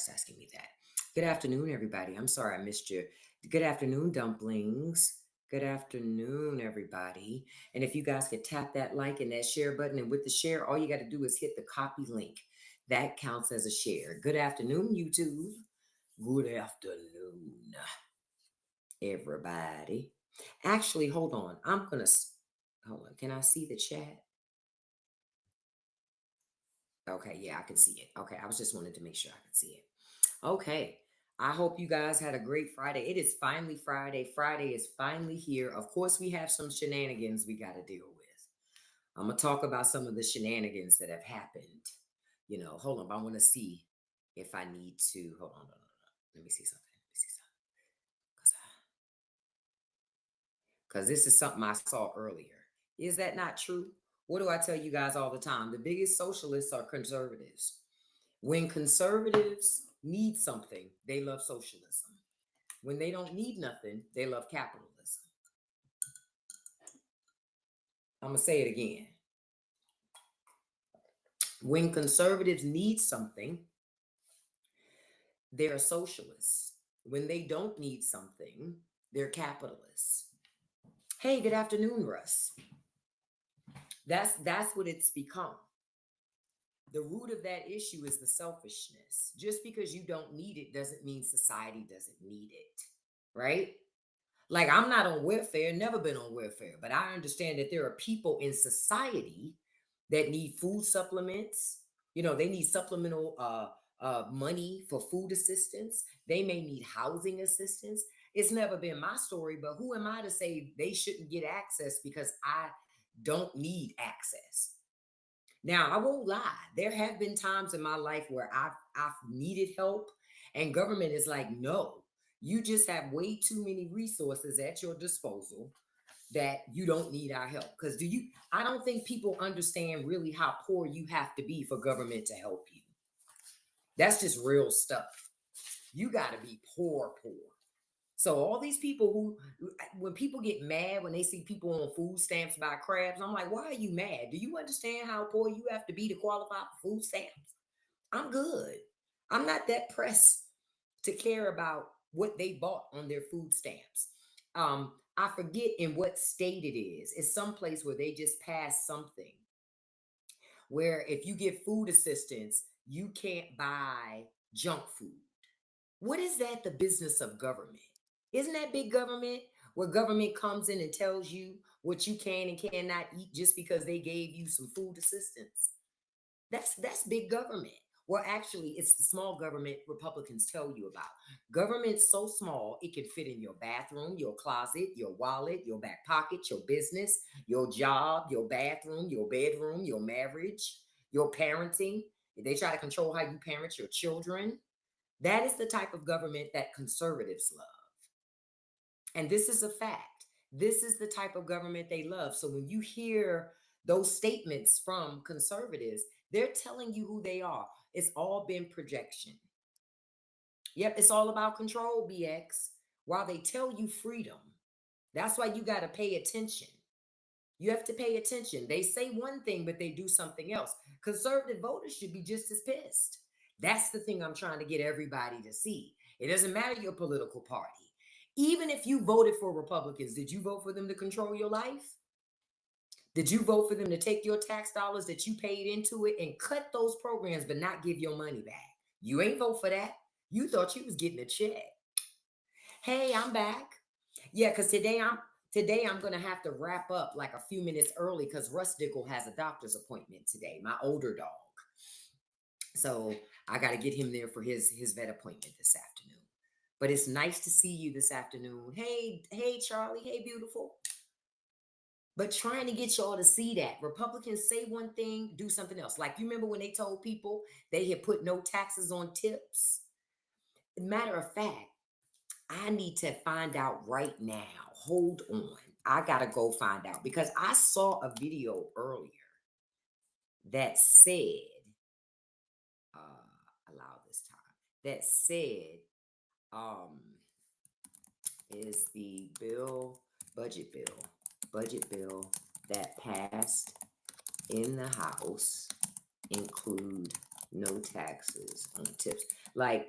asked asking me that. Good afternoon, everybody. I'm sorry I missed you. Good afternoon, dumplings. Good afternoon, everybody. And if you guys could tap that like and that share button, and with the share, all you got to do is hit the copy link. That counts as a share. Good afternoon, YouTube. Good afternoon, everybody. Actually, hold on. Hold on. Can I see the chat? Okay, yeah, I can see it. Okay, I was just wanted to make sure I could see it. Okay. I hope you guys had a great Friday. It is finally Friday. Friday is finally here. Of course, we have some shenanigans we got to deal with. I'm going to talk about some of the shenanigans that have happened. Hold on. I want to see if I need to. Hold on. Let me see something. Let me see something. Because this is something I saw earlier. Is that not true? What do I tell you guys all the time? The biggest socialists are conservatives. When conservatives need something, they love socialism. When they don't need nothing, they love capitalism. I'm going to say it again. When conservatives need something, they're socialists. When they don't need something, they're capitalists. Hey, good afternoon, Russ. That's what it's become. The root of that issue is the selfishness. Just because you don't need it doesn't mean society doesn't need it, right? Like, I'm not on welfare, never been on welfare, but I understand that there are people in society that need food supplements. They need supplemental money for food assistance. They may need housing assistance. It's never been my story, but who am I to say they shouldn't get access because I don't need access? Now, I won't lie. There have been times in my life where I've needed help, and government is like, no, you just have way too many resources at your disposal that you don't need our help. Because I don't think people understand really how poor you have to be for government to help you. That's just real stuff. You got to be poor. So all these people when people get mad when they see people on food stamps buy crabs, I'm like, why are you mad? Do you understand how poor you have to be to qualify for food stamps? I'm good. I'm not that pressed to care about what they bought on their food stamps. I forget in what state it is. It's someplace where they just passed something where if you get food assistance, you can't buy junk food. What is that the business of government? Isn't that big government where government comes in and tells you what you can and cannot eat just because they gave you some food assistance? That's big government. Well, actually, it's the small government Republicans tell you about. Government's so small, it can fit in your bathroom, your closet, your wallet, your back pocket, your business, your job, your bathroom, your bedroom, your marriage, your parenting. They try to control how you parent your children. That is the type of government that conservatives love. And this is a fact. This is the type of government they love. So when you hear those statements from conservatives, they're telling you who they are. It's all been projection. Yep, it's all about control, BX. While they tell you freedom, that's why you got to pay attention. You have to pay attention. They say one thing, but they do something else. Conservative voters should be just as pissed. That's the thing I'm trying to get everybody to see. It doesn't matter your political party. Even if you voted for Republicans, did you vote for them to control your life? Did you vote for them to take your tax dollars that you paid into it and cut those programs but not give your money back? You ain't vote for that. You thought you was getting a check. Hey, I'm back. Yeah, because today I'm gonna have to wrap up like a few minutes early because Russ Dickel has a doctor's appointment today, my older dog. So I gotta get him there for his vet appointment this afternoon. But it's nice to see you this afternoon. Hey, Charlie. Hey, beautiful. But trying to get y'all to see that Republicans say one thing, do something else. Like, you remember when they told people they had put no taxes on tips? Matter of fact, I need to find out right now. Hold on. I got to go find out because I saw a video earlier that said, allow this time, that said, is the budget bill that passed in the House include no taxes on tips? Like,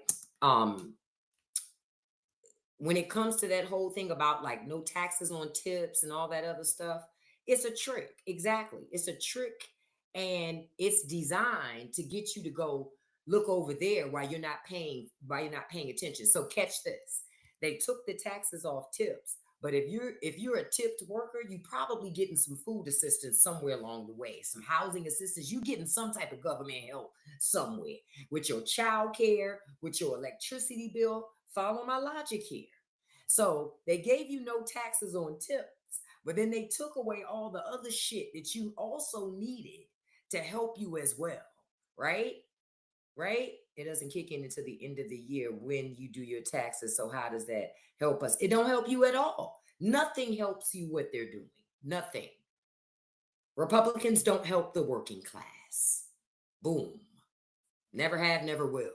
when it comes to that whole thing about like no taxes on tips and all that other stuff, it's a trick. Exactly. It's a trick, and it's designed to get you to go look over there while you're not paying attention. So catch this. They took the taxes off tips, but if you're a tipped worker, you probably getting some food assistance somewhere along the way, some housing assistance, you getting some type of government help somewhere with your child care, with your electricity bill. Follow my logic here. So they gave you no taxes on tips, but then they took away all the other shit that you also needed to help you as well, right? Right? It doesn't kick in until the end of the year when you do your taxes. So how does that help us? It don't help you at all. Nothing helps you what they're doing. Nothing. Republicans don't help the working class. Boom. Never have, never will.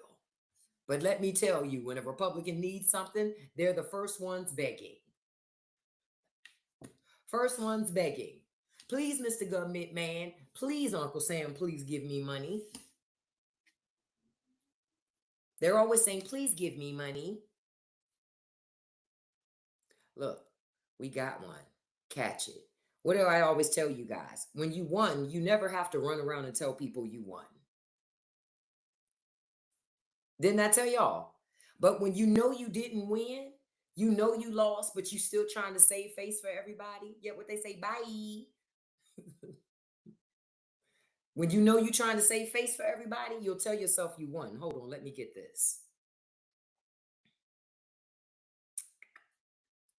But let me tell you, when a Republican needs something, they're the first ones begging. First ones begging. Please, Mr. Government Man, please, Uncle Sam, please give me money. They're always saying, please give me money. Look, we got one. Catch it. What do I always tell you guys? When you won, you never have to run around and tell people you won. Didn't I tell y'all? But when you know you didn't win, you know you lost, but you still trying to save face for everybody. Yet what they say, bye. When you know you're trying to save face for everybody, you'll tell yourself you won. Hold on, let me get this.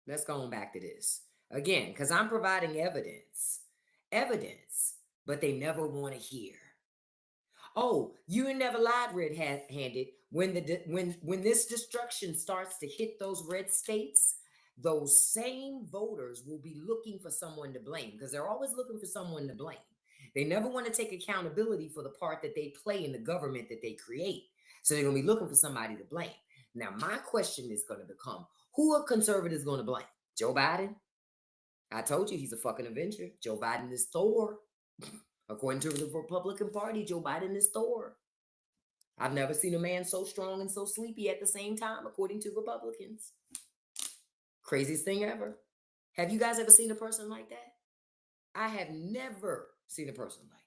Let's go on back to this again, because I'm providing evidence, but they never want to hear. Oh, you ain't never lied, red-handed. When this destruction starts to hit those red states, those same voters will be looking for someone to blame because they're always looking for someone to blame. They never want to take accountability for the part that they play in the government that they create. So they're going to be looking for somebody to blame. Now, my question is going to become, who are conservatives going to blame? Joe Biden? I told you he's a fucking Avenger. Joe Biden is Thor. According to the Republican Party, Joe Biden is Thor. I've never seen a man so strong and so sleepy at the same time, according to Republicans. Craziest thing ever. Have you guys ever seen a person like that? I have never seen a person like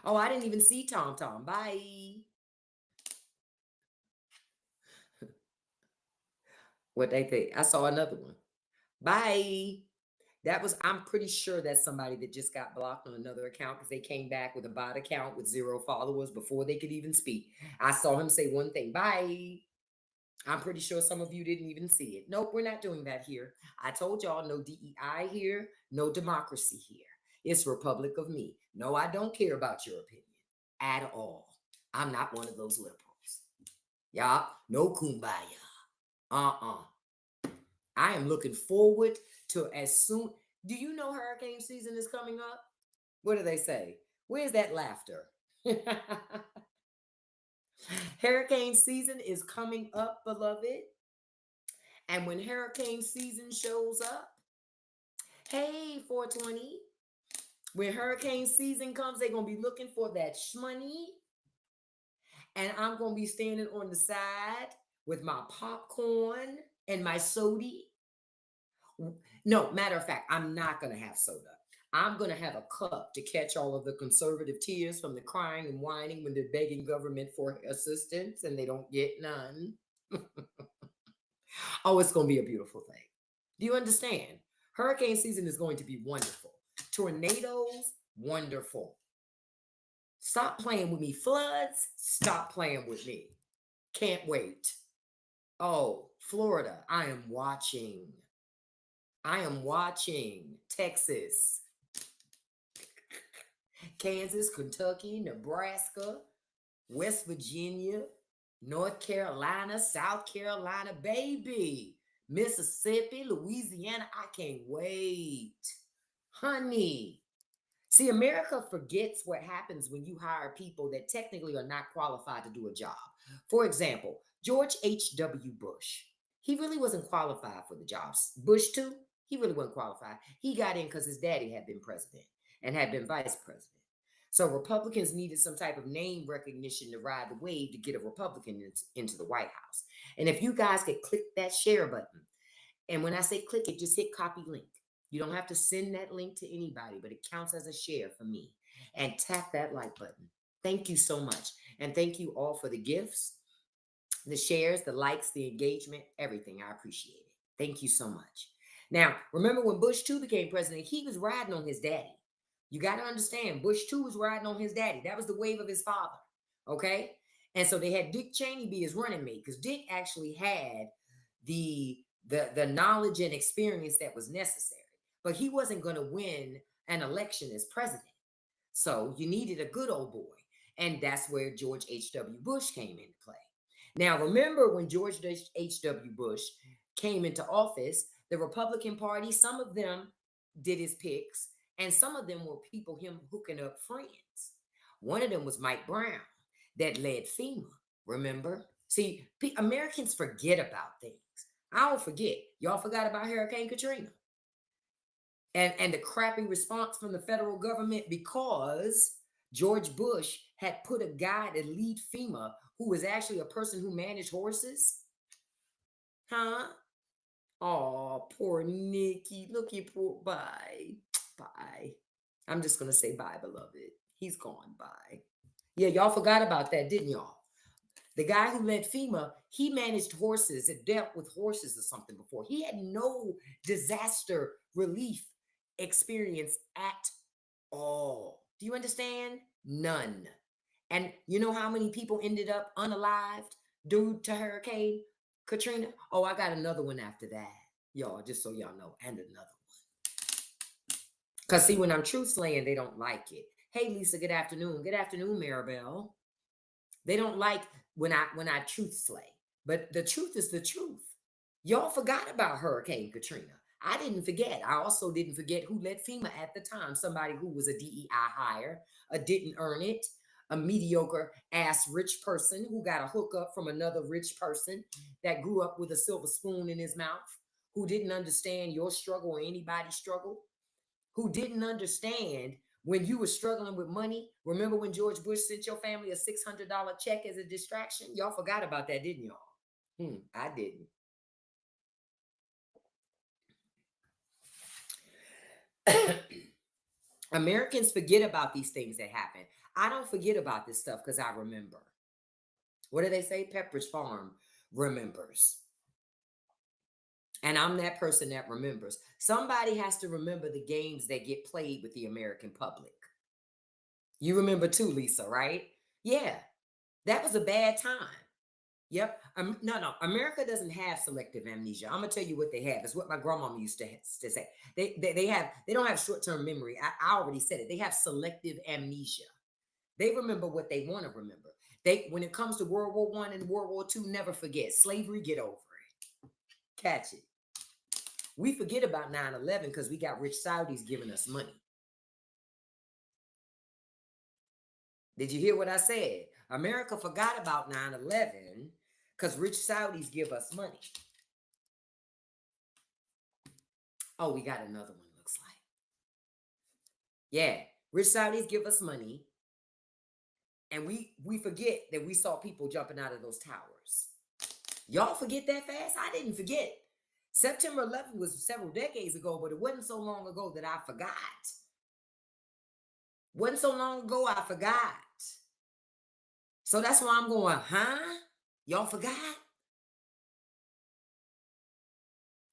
that. Oh, I didn't even see Tom Tom. Bye. What they think? I saw another one. Bye. I'm pretty sure that's somebody that just got blocked on another account because they came back with a bot account with 0 followers before they could even speak. I saw him say one thing, bye. I'm pretty sure some of you didn't even see it. Nope, we're not doing that here. I told y'all no DEI here, no democracy here. It's Republic of Me. No, I don't care about your opinion at all. I'm not one of those liberals. Yeah, no kumbaya. I am looking forward to as soon. Do you know hurricane season is coming up? What do they say? Where's that laughter? Hurricane season is coming up, beloved. And when hurricane season shows up, hey, 420, when hurricane season comes, they're going to be looking for that shmoney. And I'm going to be standing on the side with my popcorn and my soda. No, matter of fact, I'm not going to have soda. I'm going to have a cup to catch all of the conservative tears from the crying and whining when they're begging government for assistance and they don't get none. Oh, it's going to be a beautiful thing. Do you understand? Hurricane season is going to be wonderful. Tornadoes, wonderful. Stop playing with me. Floods, stop playing with me. Can't wait. Oh, Florida, I am watching. Texas, Kansas, Kentucky, Nebraska, West Virginia, North Carolina, South Carolina, baby, Mississippi, Louisiana. I can't wait. Honey. See, America forgets what happens when you hire people that technically are not qualified to do a job. For example, George H.W. Bush. He really wasn't qualified for the jobs. Bush, too, he really wasn't qualified. He got in because his daddy had been president and had been vice president. So Republicans needed some type of name recognition to ride the wave to get a Republican into the White House. And if you guys could click that share button, and when I say click it, just hit copy link. You don't have to send that link to anybody, but it counts as a share for me. And tap that like button. Thank you so much. And thank you all for the gifts, the shares, the likes, the engagement, everything. I appreciate it. Thank you so much. Now, remember when Bush 2 became president, he was riding on his daddy. You got to understand, Bush 2 was riding on his daddy. That was the wave of his father. Okay? And so they had Dick Cheney be his running mate because Dick actually had the knowledge and experience that was necessary. But he wasn't going to win an election as president. So you needed a good old boy. And that's where George H.W. Bush came into play. Now, remember when George H.W. Bush came into office, the Republican Party, some of them did his picks, and some of them were people him hooking up friends. One of them was Mike Brown that led FEMA, remember? See, Americans forget about things. I don't forget. Y'all forgot about Hurricane Katrina. And the crappy response from the federal government because George Bush had put a guy to lead FEMA who was actually a person who managed horses. Huh? Oh, poor Nikki. Look, you poor. Bye. Bye. I'm just going to say bye, beloved. He's gone. Bye. Yeah, y'all forgot about that, didn't y'all? The guy who led FEMA, he managed horses, it dealt with horses or something before. He had no disaster relief experience at all. Do you understand? None. And you know how many people ended up unalived due to Hurricane Katrina? Oh, I got another one after that. Y'all, just so y'all know, and another one. Because see, when I'm truth slaying, they don't like it. Hey, Lisa, good afternoon. Good afternoon, Maribel. They don't like when I truth slay. But the truth is the truth. Y'all forgot about Hurricane Katrina. I didn't forget. I also didn't forget who led FEMA at the time. Somebody who was a DEI hire, a didn't earn it, a mediocre ass rich person who got a hookup from another rich person that grew up with a silver spoon in his mouth, who didn't understand your struggle or anybody's struggle, who didn't understand when you were struggling with money. Remember when George Bush sent your family a $600 check as a distraction? Y'all forgot about that, didn't y'all? I didn't. Americans forget about these things that happen. I don't forget about this stuff because I remember. What do they say? Pepperidge Farm remembers. And I'm that person that remembers. Somebody has to remember the games that get played with the American public. You remember too, Lisa, right? Yeah, that was a bad time. Yep. No. America doesn't have selective amnesia. I'm gonna tell you what they have. It's what my grandmama used to say. They don't have short term memory. I already said it. They have selective amnesia. They remember what they want to remember. They when it comes to World War I and World War II, never forget slavery. Get over it. Catch it. We forget about 9/11 because we got rich Saudis giving us money. Did you hear what I said? America forgot about 9/11 because rich Saudis give us money. Oh, we got another one, looks like. Yeah, rich Saudis give us money. And we forget that we saw people jumping out of those towers. Y'all forget that fast? I didn't forget. September 11th was several decades ago, but it wasn't so long ago that I forgot. Wasn't so long ago I forgot. So that's why I'm going, huh? Y'all forgot?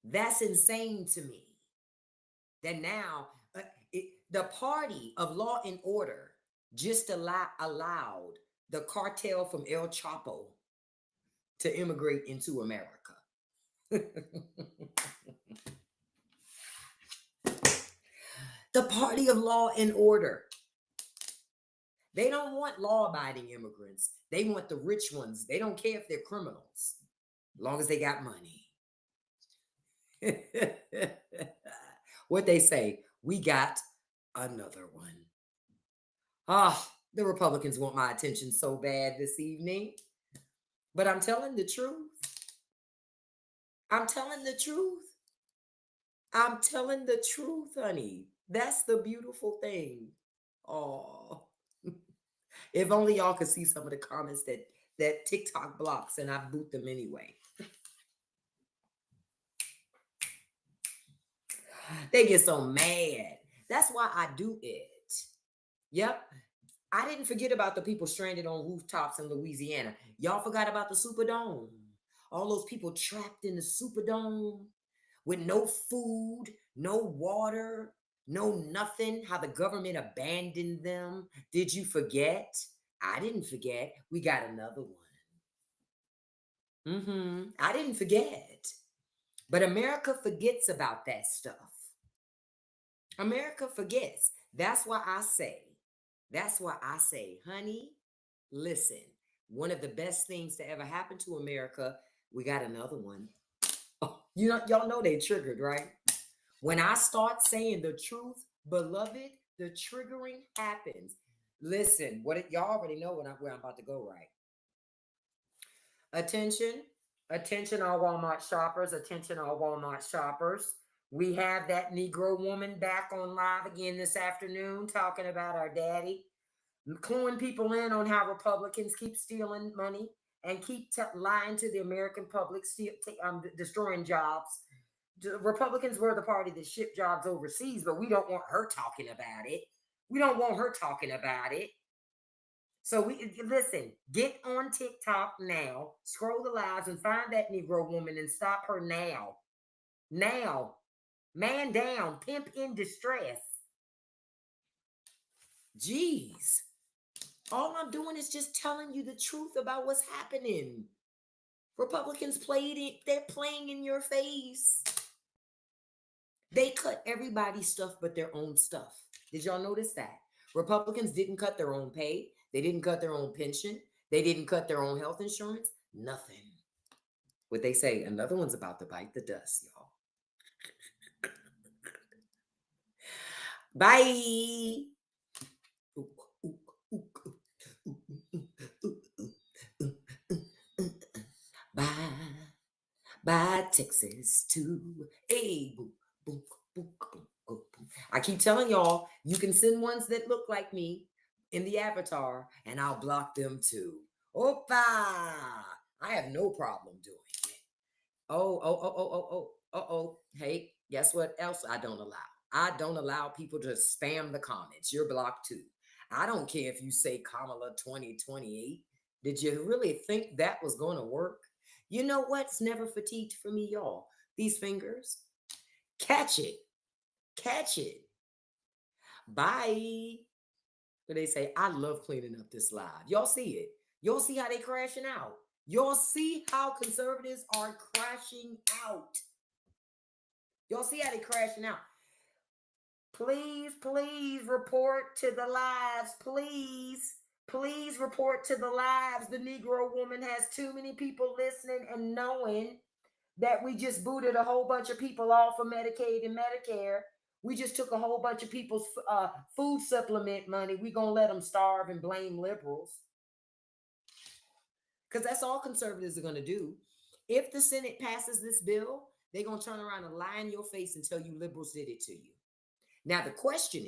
That's insane to me. That now the party of law and order just allowed the cartel from El Chapo to immigrate into America. The party of law and order. They don't want law-abiding immigrants. They want the rich ones. They don't care if they're criminals, as long as they got money. What they say, we got another one. The Republicans want my attention so bad this evening. But I'm telling the truth. I'm telling the truth. I'm telling the truth, honey. That's the beautiful thing. Oh. If only y'all could see some of the comments that TikTok blocks, and I boot them anyway. They get so mad. That's why I do it. Yep. I didn't forget about the people stranded on rooftops in Louisiana. Y'all forgot about the Superdome. All those people trapped in the Superdome with no food, no water, no nothing. How the government abandoned them. Did you forget? I didn't forget. We got another one. I didn't forget. But America forgets about that stuff. America forgets. That's why I say, honey, listen, one of the best things to ever happen to America, we got another one. Oh, y'all know they triggered, right? When I start saying the truth, beloved, the triggering happens. Listen, y'all already know where I'm about to go, right? Attention, attention, all Walmart shoppers, attention, all Walmart shoppers. We have that Negro woman back on live again this afternoon talking about our daddy, cluing people in on how Republicans keep stealing money and keep lying to the American public, destroying jobs. Republicans were the party that shipped jobs overseas, but we don't want her talking about it. We don't want her talking about it. So we listen, get on TikTok now, scroll the lives and find that Negro woman and stop her now. Now. Man down, pimp in distress. Jeez. All I'm doing is just telling you the truth about what's happening. Republicans they're playing in your face. They cut everybody's stuff but their own stuff. Did y'all notice that? Republicans didn't cut their own pay. They didn't cut their own pension. They didn't cut their own health insurance. Nothing. What they say, another one's about to bite the dust, y'all. Bye. Bye. Bye, Texas, too. Hey, boom, boom, boom, boom, boom. I keep telling y'all, you can send ones that look like me in the avatar, and I'll block them too. Opa! I have no problem doing it. Oh. Hey, guess what else I don't allow? I don't allow people to spam the comments. You're blocked too. I don't care if you say Kamala 2028. Did you really think that was going to work? You know what's never fatigued for me, y'all? These fingers. Catch it. Catch it. Bye. But they say, I love cleaning up this live. Y'all see it. Y'all see how they crashing out. Y'all see how conservatives are crashing out. Y'all see how they crashing out. Please report to the lives. Please report to the lives. The Negro woman has too many people listening and knowing that we just booted a whole bunch of people off of Medicaid and Medicare. We just took a whole bunch of people's food supplement money. We're going to let them starve and blame liberals. Because that's all conservatives are going to do. If the Senate passes this bill, they're going to turn around and lie in your face and tell you liberals did it to you. Now, the question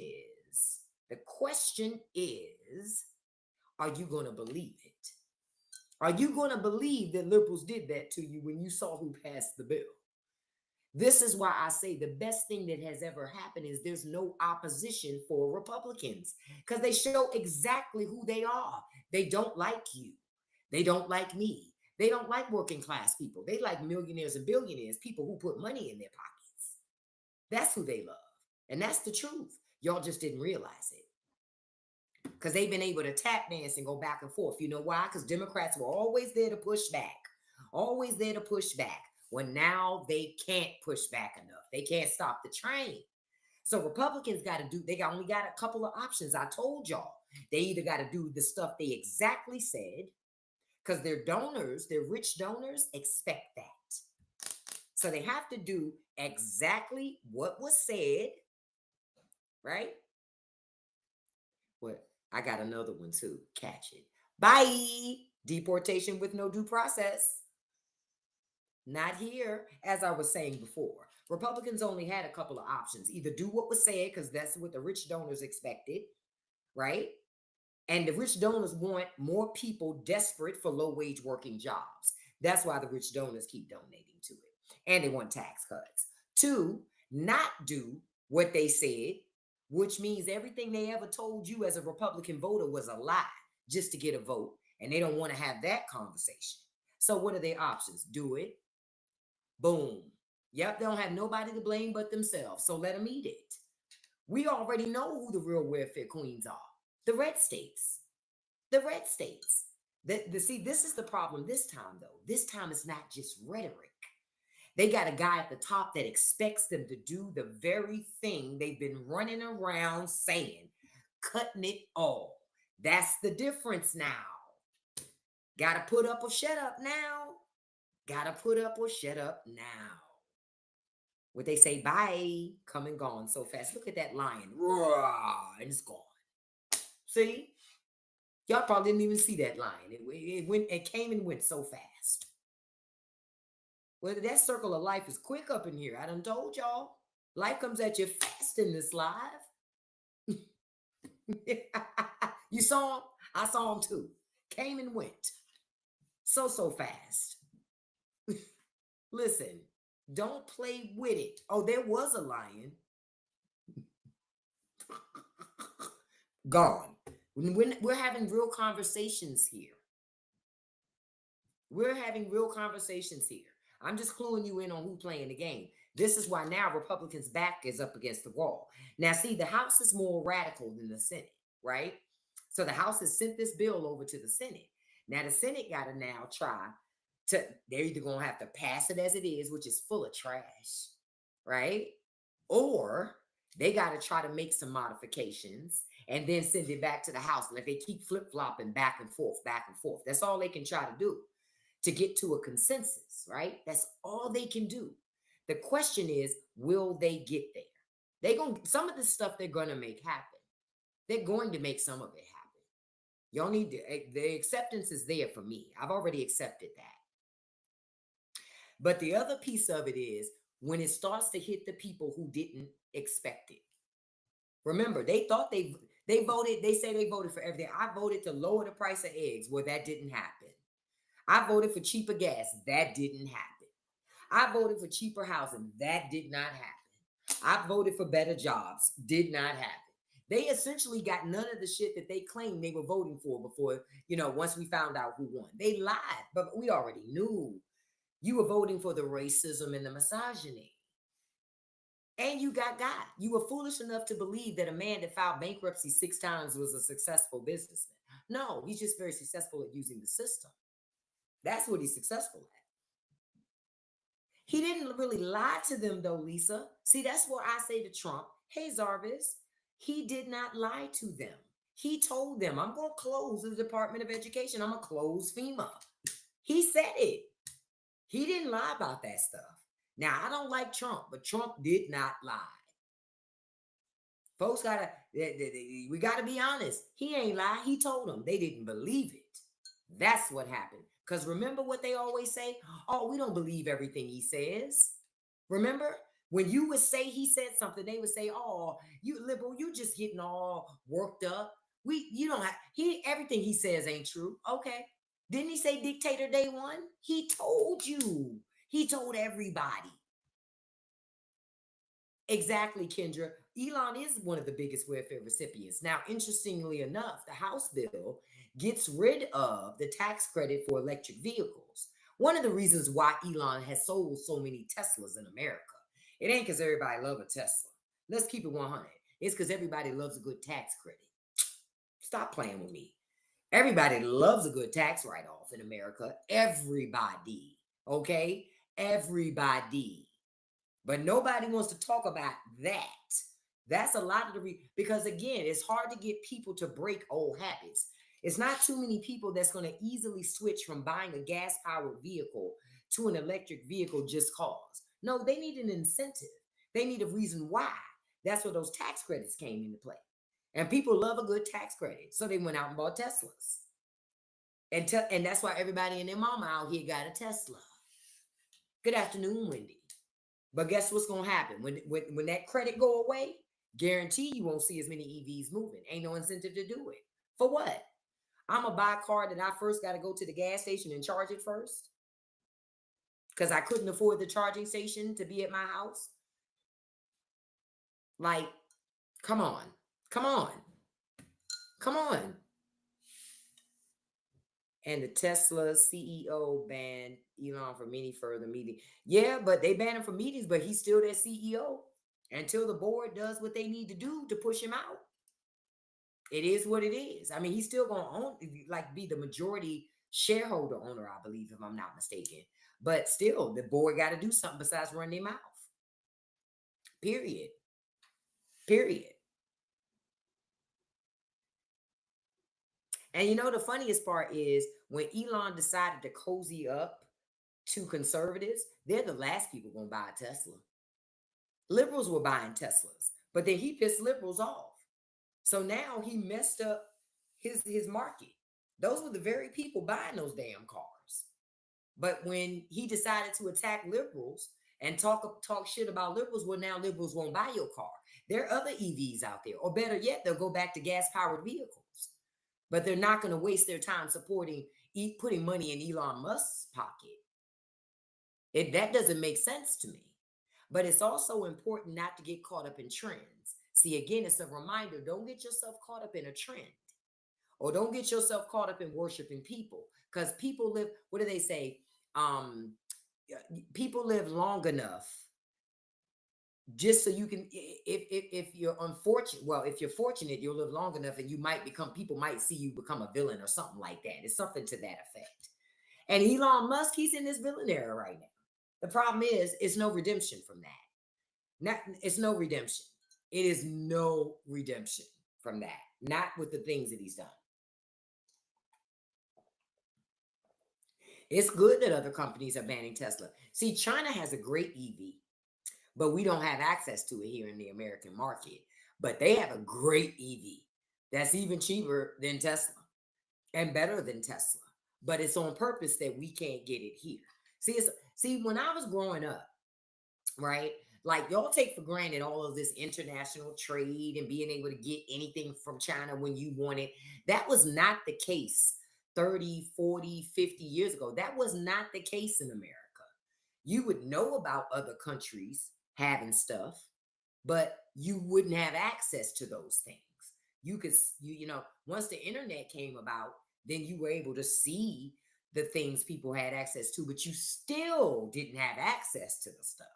is, are you going to believe it? Are you going to believe that liberals did that to you when you saw who passed the bill? This is why I say the best thing that has ever happened is there's no opposition for Republicans because they show exactly who they are. They don't like you. They don't like me. They don't like working class people. They like millionaires and billionaires, people who put money in their pockets. That's who they love. And that's the truth. Y'all just didn't realize it. Because they've been able to tap dance and go back and forth. You know why? Because Democrats were always there to push back. Always there to push back. Well, now they can't push back enough. They can't stop the train. So Republicans they only got a couple of options. I told y'all. They either got to do the stuff they exactly said, because their donors, their rich donors, expect that. So they have to do exactly what was said, right? What? I got another one too. Catch it. Bye. Deportation with no due process. Not here, as I was saying before. Republicans only had a couple of options. Either do what was said, because that's what the rich donors expected, right? And the rich donors want more people desperate for low wage working jobs. That's why the rich donors keep donating to it. And they want tax cuts. Two, not do what they said, which means everything they ever told you as a Republican voter was a lie just to get a vote. And they don't want to have that conversation. So, what are their options? Do it. Boom. Yep, they don't have nobody to blame but themselves. So let them eat it. We already know who the real welfare queens are, the red states. The red states. See, this is the problem this time, though. This time it's not just rhetoric. They got a guy at the top that expects them to do the very thing they've been running around saying, cutting it all. That's the difference now. Got to put up or shut up now. Got to put up or shut up now. What they say, bye, come and gone so fast. Look at that lion. Roar, and it's gone. See? Y'all probably didn't even see that lion. It went, it came and went so fast. Well, that circle of life is quick up in here. I done told y'all. Life comes at you fast in this live. You saw him? I saw him too. Came and went. So fast. Listen, don't play with it. Oh, there was a lion. Gone. We're having real conversations here. We're having real conversations here. I'm just cluing you in on who playing the game. This is why now Republicans' back is up against the wall. Now, see, the House is more radical than the Senate, right? So the House has sent this bill over to the Senate. Now the Senate got to now try to, they're either going to have to pass it as it is, which is full of trash, right? Or they got to try to make some modifications and then send it back to the House. Like they keep flip-flopping back and forth, back and forth. That's all they can try to do to get to a consensus, right? That's all they can do. The question is, will they get there? They going some of the stuff they're going to make happen. They're going to make some of it happen. Y'all need to, the acceptance is there for me. I've already accepted that. But the other piece of it is when it starts to hit the people who didn't expect it. Remember, they thought they voted, they say they voted for everything. I voted to lower the price of eggs. Well, that didn't happen. I voted for cheaper gas. That didn't happen. I voted for cheaper housing. That did not happen. I voted for better jobs. Did not happen. They essentially got none of the shit that they claimed they were voting for before, once we found out who won. They lied, but we already knew. You were voting for the racism and the misogyny. And you got. You were foolish enough to believe that a man that filed bankruptcy 6 times was a successful businessman. No, he's just very successful at using the system. That's what he's successful at. He didn't really lie to them, though, Lisa. See, that's what I say to Trump. Hey, Zarvis, he did not lie to them. He told them, I'm going to close the Department of Education. I'm going to close FEMA. He said it. He didn't lie about that stuff. Now, I don't like Trump, but Trump did not lie. Folks we got to be honest. He ain't lie. He told them. They didn't believe it. That's what happened. Because remember what they always say? Oh, we don't believe everything he says. Remember? When you would say he said something, they would say, oh, you liberal, you just getting all worked up. You don't have, everything he says ain't true. Okay. Didn't he say dictator day one? He told you. He told everybody. Exactly, Kendra. Elon is one of the biggest welfare recipients. Now, interestingly enough, the House bill gets rid of the tax credit for electric vehicles. One of the reasons why Elon has sold so many Teslas in America. It ain't because everybody loves a Tesla. Let's keep it 100. It's because everybody loves a good tax credit. Stop playing with me. Everybody loves a good tax write-off in America. Everybody. Okay? Everybody. But nobody wants to talk about that. That's a lot of the because again, it's hard to get people to break old habits. It's not too many people that's going to easily switch from buying a gas-powered vehicle to an electric vehicle just cause. No, they need an incentive. They need a reason why. That's where those tax credits came into play. And people love a good tax credit. So they went out and bought Teslas. And that's why everybody and their mama out here got a Tesla. Good afternoon, Wendy. But guess what's going to happen? When that credit go away, guarantee you won't see as many EVs moving. Ain't no incentive to do it. For what? I'm going to buy a car that I first got to go to the gas station and charge it first because I couldn't afford the charging station to be at my house. Like, come on. Come on. Come on. And the Tesla CEO banned Elon from any further meeting. Yeah, but they banned him from meetings, but he's still their CEO until the board does what they need to do to push him out. It is what it is. I mean, he's still going to own, like, be the majority shareholder owner, I believe, if I'm not mistaken. But still, the board got to do something besides run their mouth. Period. Period. And you know, the funniest part is when Elon decided to cozy up to conservatives, they're the last people going to buy a Tesla. Liberals were buying Teslas, but then he pissed liberals off. So now he messed up his market. Those were the very people buying those damn cars. But when he decided to attack liberals and talk shit about liberals, well, now liberals won't buy your car. There are other EVs out there, or better yet, they'll go back to gas-powered vehicles. But they're not going to waste their time putting money in Elon Musk's pocket. That doesn't make sense to me. But it's also important not to get caught up in trends. See, again, it's a reminder, don't get yourself caught up in a trend. Or don't get yourself caught up in worshiping people. Because people live, what do they say? People live long enough just so you can, if you're unfortunate, well, if you're fortunate, you'll live long enough and people might see you become a villain or something like that. It's something to that effect. And Elon Musk, he's in this villain era right now. The problem is, it's no redemption from that. It's no redemption. It is no redemption from that. Not with the things that he's done. It's good that other companies are banning Tesla. See, China has a great EV, but we don't have access to it here in the American market. But they have a great EV that's even cheaper than Tesla and better than Tesla. But it's on purpose that we can't get it here. See, when I was growing up, right? Like, y'all take for granted all of this international trade and being able to get anything from China when you want it. That was not the case 30, 40, 50 years ago. That was not the case in America. You would know about other countries having stuff, but you wouldn't have access to those things. You know, once the internet came about, then you were able to see the things people had access to, but you still didn't have access to the stuff.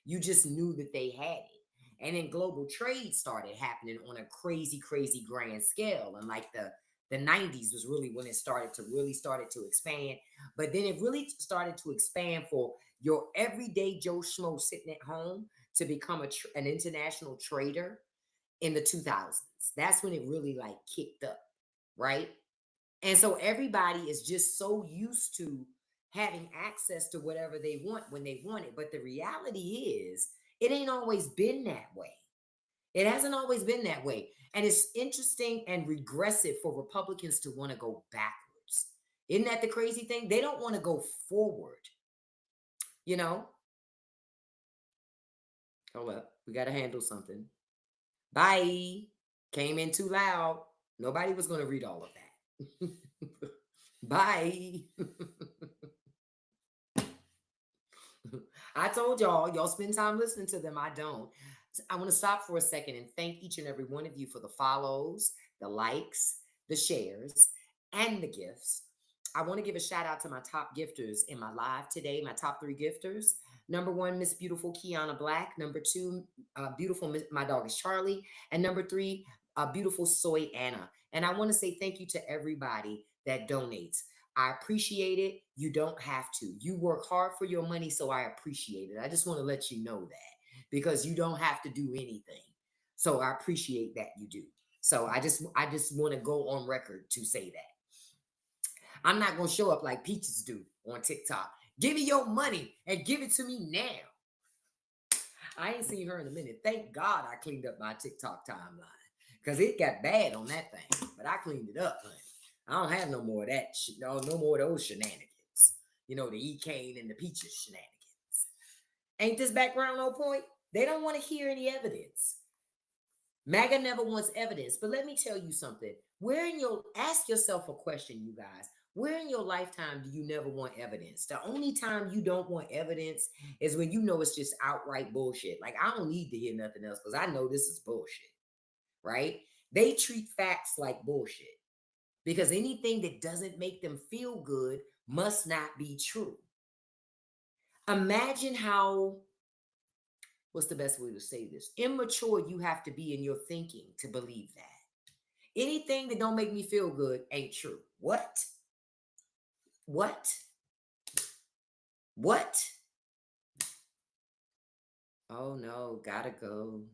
You just knew that they had it. And then global trade started happening on a crazy, crazy grand scale. And like the 90s was really when it started to expand. But then it really started to expand for your everyday Joe Schmo sitting at home to become an international trader in the 2000s. That's when it really like kicked up, right? And so everybody is just so used to having access to whatever they want when they want it. But the reality is, it ain't always been that way. It hasn't always been that way. And it's interesting and regressive for Republicans to want to go backwards. Isn't that the crazy thing? They don't want to go forward. You know? Hold up. We got to handle something. Bye. Came in too loud. Nobody was going to read all of that. Bye. I told y'all spend time listening to them. I don't. I want to stop for a second and thank each and every one of you for the follows, the likes, the shares, and the gifts. I want to give a shout out to my top gifters in my live today, my top 3 gifters. Number 1, Miss Beautiful Kiana Black. Number 2, beautiful my dog is Charlie. And number 3, beautiful Soy Anna. And I want to say thank you to everybody that donates. I appreciate it. You don't have to. You work hard for your money, so I appreciate it. I just want to let you know that because you don't have to do anything. So I appreciate that you do. So I just want to go on record to say that. I'm not going to show up like Peaches do on TikTok. Give me your money and give it to me now. I ain't seen her in a minute. Thank God I cleaned up my TikTok timeline because it got bad on that thing. But I cleaned it up, honey. I don't have no more of that shit. No more of those shenanigans. You know, the E-Cane and the Peaches shenanigans. Ain't this background on point? They don't want to hear any evidence. MAGA never wants evidence. But let me tell you something. Where in your ask yourself a question, you guys. Where in your lifetime do you never want evidence? The only time you don't want evidence is when you know it's just outright bullshit. Like I don't need to hear nothing else because I know this is bullshit, right? They treat facts like bullshit because anything that doesn't make them feel good must not be true. Imagine how, what's the best way to say this? Immature you have to be in your thinking to believe that. Anything that don't make me feel good ain't true. What? What? What? Oh no, gotta go.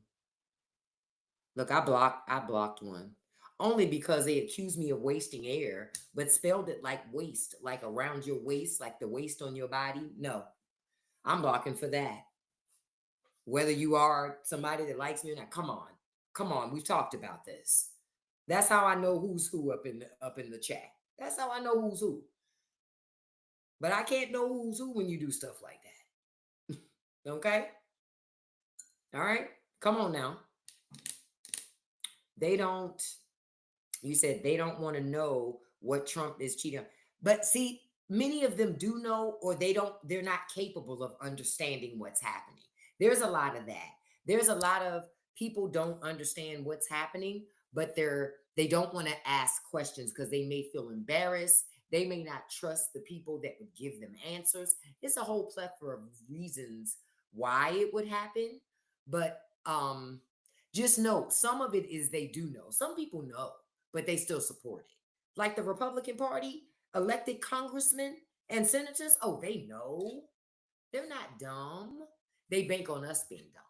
Look, I blocked one. Only because they accused me of wasting air, but spelled it like waste, like around your waist, like the waist on your body. No, I'm blocking for that. Whether you are somebody that likes me or not, come on. Come on. We've talked about this. That's how I know who's who up in the chat. That's how I know who's who. But I can't know who's who when you do stuff like that. Okay? All right? Come on now. They don't, you said they don't want to know what Trump is cheating on. But see, many of them do know, or they're not capable of understanding what's happening. There's a lot of that. There's a lot of people don't understand what's happening, but they don't want to ask questions because they may feel embarrassed. They may not trust the people that would give them answers. It's a whole plethora of reasons why it would happen. But just know some of it is they do know. Some people know, but they still support it. Like the Republican Party, elected congressmen and senators, oh, they know. They're not dumb. They bank on us being dumb.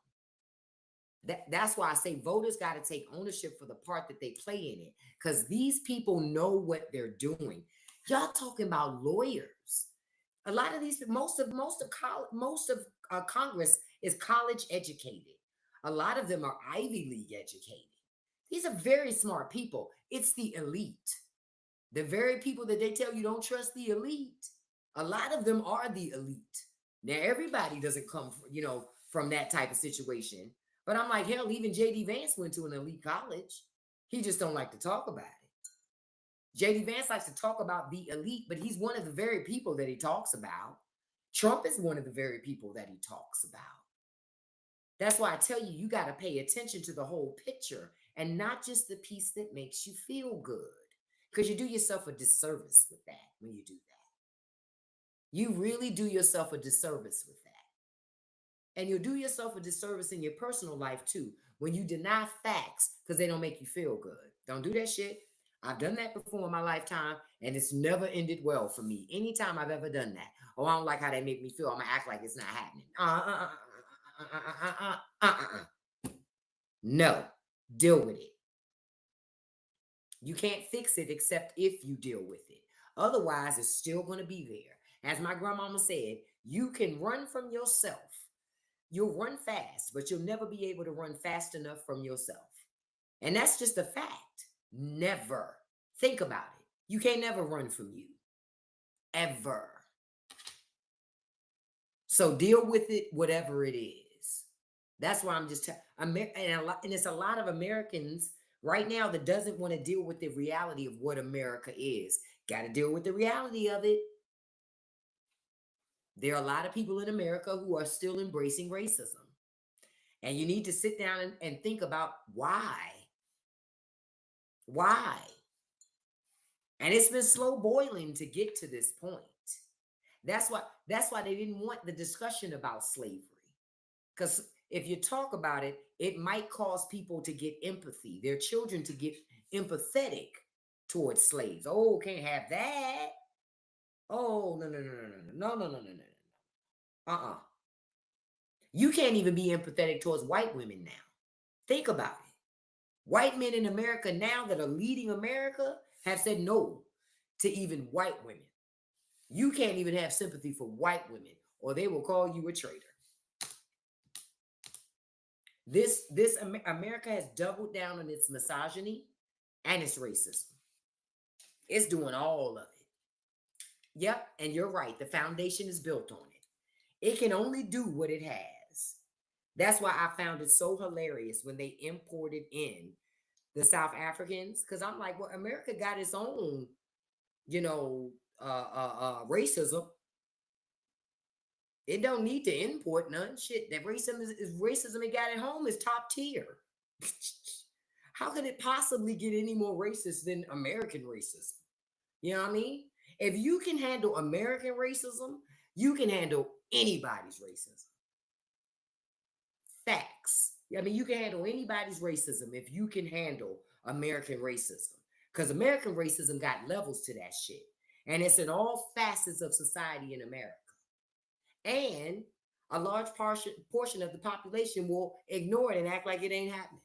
That's why I say voters got to take ownership for the part that they play in it, because these people know what they're doing. Y'all talking about lawyers. A lot of these, most of Congress is college educated. A lot of them are Ivy League educated. These are very smart people. It's the elite. The very people that they tell you don't trust the elite. A lot of them are the elite. Now everybody doesn't come, from that type of situation. But I'm like, hell, even JD Vance went to an elite college. He just don't like to talk about it. JD Vance likes to talk about the elite, but he's one of the very people that he talks about. Trump is one of the very people that he talks about. That's why I tell you, you got to pay attention to the whole picture and not just the piece that makes you feel good. Because you do yourself a disservice with that when you do that. You really do yourself a disservice with that. And you'll do yourself a disservice in your personal life too when you deny facts because they don't make you feel good. Don't do that shit. I've done that before in my lifetime and it's never ended well for me. Anytime I've ever done that. Oh, I don't like how they make me feel. I'm going to act like it's not happening. No, deal with it. You can't fix it except if you deal with it. Otherwise, it's still going to be there. As my grandmama said, you can run from yourself. You'll run fast, but you'll never be able to run fast enough from yourself. And that's just a fact. Never. Think about it. You can't never run from you. Ever. So deal with it, whatever it is. That's why I'm just and it's a lot of Americans right now that doesn't want to deal with the reality of what America is. Got to deal with the reality of it. There are a lot of people in America who are still embracing racism. And you need to sit down and think about why. Why? And it's been slow boiling to get to this point. That's why they didn't want the discussion about slavery. Because if you talk about it, it might cause people to get empathy, their children to get empathetic towards slaves. Oh, can't have that. Oh, no, no, no, no, no, no, no, no, no, no, no. You can't even be empathetic towards white women now. Think about it. White men in America now that are leading America have said no to even white women. You can't even have sympathy for white women, or they will call you a traitor. America has doubled down on its misogyny and its racism. It's doing all of it. Yep, and you're right. The foundation is built on it. It can only do what it has. That's why I found it so hilarious when they imported in the South Africans, because I'm like, well, America got its own, you know, racism. It don't need to import none. Shit, that racism it got at home is top tier. How could it possibly get any more racist than American racism? You know what I mean? If you can handle American racism, you can handle anybody's racism. Facts. I mean, you can handle anybody's racism if you can handle American racism. Because American racism got levels to that shit. And it's in all facets of society in America. And a large portion of the population will ignore it and act like it ain't happening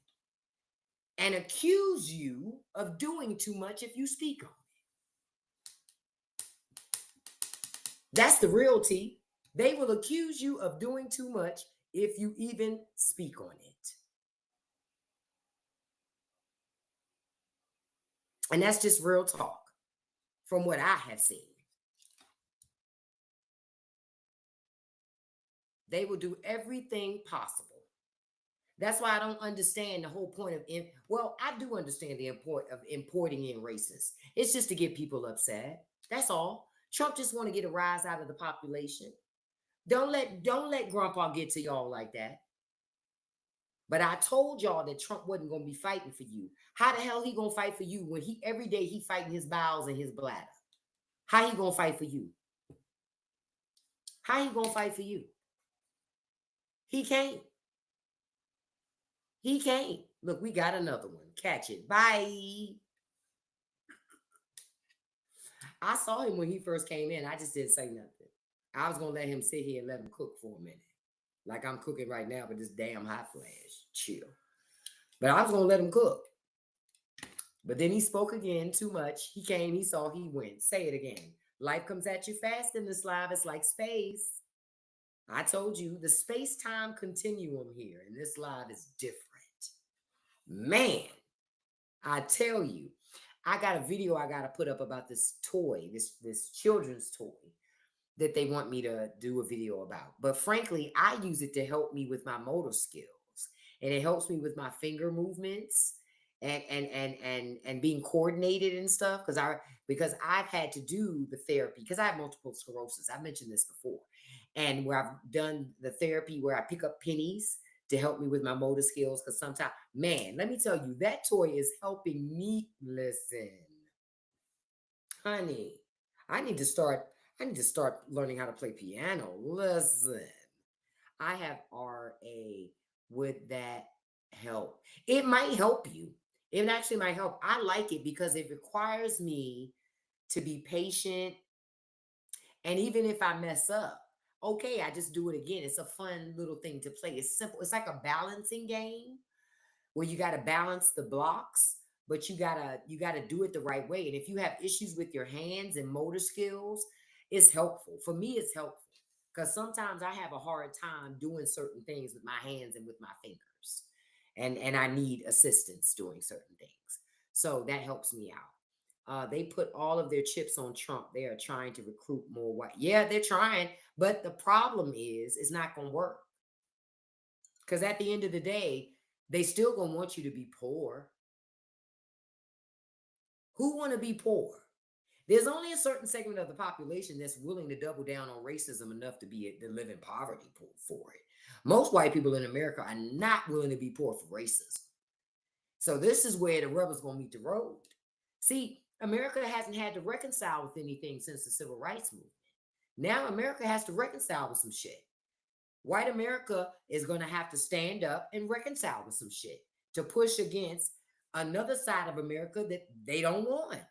and accuse you of doing too much if you speak on it. That's the real tea. They will accuse you of doing too much if you even speak on it. And that's just real talk from what I have seen. They will do everything possible. That's why I don't understand the whole point of well, I do understand the import of importing in racists. It's just to get people upset. That's all. Trump just want to get a rise out of the population. Don't let Grandpa get to y'all like that. But I told y'all that Trump wasn't gonna be fighting for you. How the hell he gonna fight for you when he every day he fighting his bowels and his bladder? How he gonna fight for you? How he gonna fight for you? He can't. He can't. Look, we got another one. Catch it. Bye. I saw him when he first came in. I just didn't say nothing. I was gonna let him sit here and let him cook for a minute. Like I'm cooking right now with this damn hot flash. Chill. But I was gonna let him cook. But then he spoke again too much. He came, he saw, he went. Say it again. Life comes at you fast in this life. It's like space. I told you the space-time continuum here in this live is different. Man, I tell you, I got a video I gotta put up about this toy, this children's toy that they want me to do a video about. But frankly, I use it to help me with my motor skills. And it helps me with my finger movements and being coordinated and stuff. Because I've had to do the therapy because I have multiple sclerosis. I've mentioned this before. And where I've done the therapy where I pick up pennies to help me with my motor skills. Because sometimes, man, let me tell you, that toy is helping me. Listen, honey, I need to start I need to start learning how to play piano. Listen, I have RA. Would that help? It might help you. It actually might help. I like it because it requires me to be patient. And even if I mess up, okay, I just do it again. It's a fun little thing to play. It's simple. It's like a balancing game where you got to balance the blocks, but you gotta do it the right way. And if you have issues with your hands and motor skills, it's helpful. For me, it's helpful because sometimes I have a hard time doing certain things with my hands and with my fingers, and I need assistance doing certain things. So that helps me out. They put all of their chips on Trump. They are trying to recruit more white. Yeah, they're trying, but the problem is, it's not going to work because at the end of the day, they still gonna want you to be poor. Who want to be poor? There's only a certain segment of the population that's willing to double down on racism enough to live in poverty for it. Most white people in America are not willing to be poor for racism. So this is where the rubber's gonna meet the road. See, America hasn't had to reconcile with anything since the civil rights movement. Now America has to reconcile with some shit. White America is going to have to stand up and reconcile with some shit to push against another side of America that they don't want.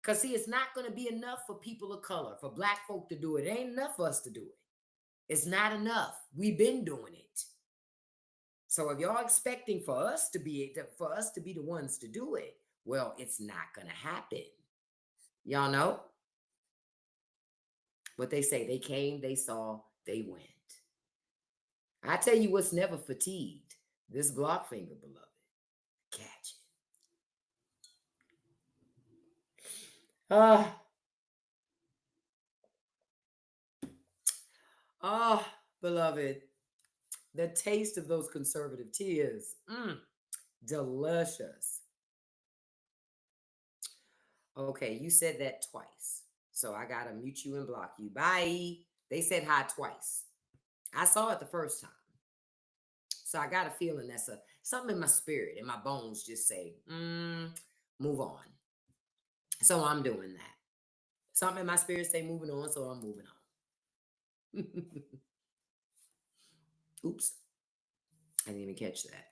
Because, see, it's not going to be enough for people of color, for black folk to do it. It ain't enough for us to do it. It's not enough. We've been doing it. So if y'all expecting for us to be the ones to do it, well, it's not going to happen. Y'all know? What they say, they came, they saw, they went. I tell you what's never fatigued. This Glock finger, beloved. Catch it. Ah, beloved. The taste of those conservative tears. Delicious. Okay, you said that twice. So I gotta mute you and block you. Bye. They said hi twice. I saw it the first time. So I got a feeling that's a something in my spirit and my bones just say, move on. So I'm doing that. Something in my spirit say moving on, so I'm moving on. Oops, I didn't even catch that.